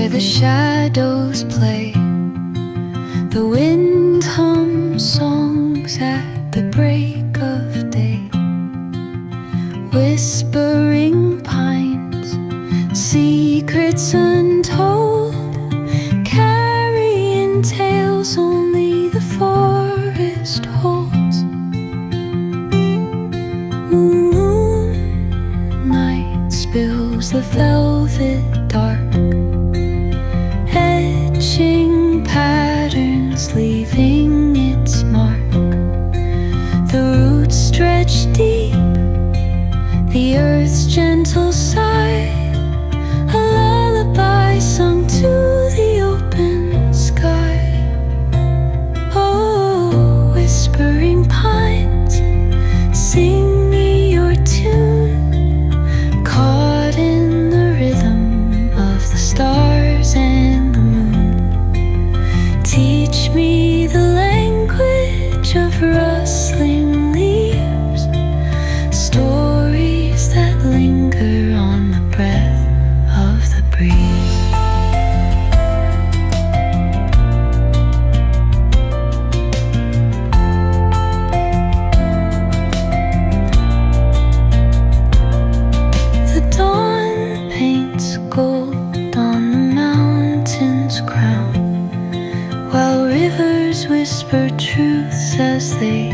where the shadows play. The wind hums songs at the break of day. Whispering pines, secrets untold, carrying tales only the forest holds. Moonlight spills the velvet dark, etching patterns, leaving its mark. The roots stretch deep, the earth's gentle sigh, a lullaby sung to the open sky. Oh, whispering pines, sing me your tune, caught in the rhythm of the stars and the moon. Teach me the language of rustling leaves, stories that linger on the breath of the breeze. The dawn paints gold on the mountain's crown, while rivers whisper truths as they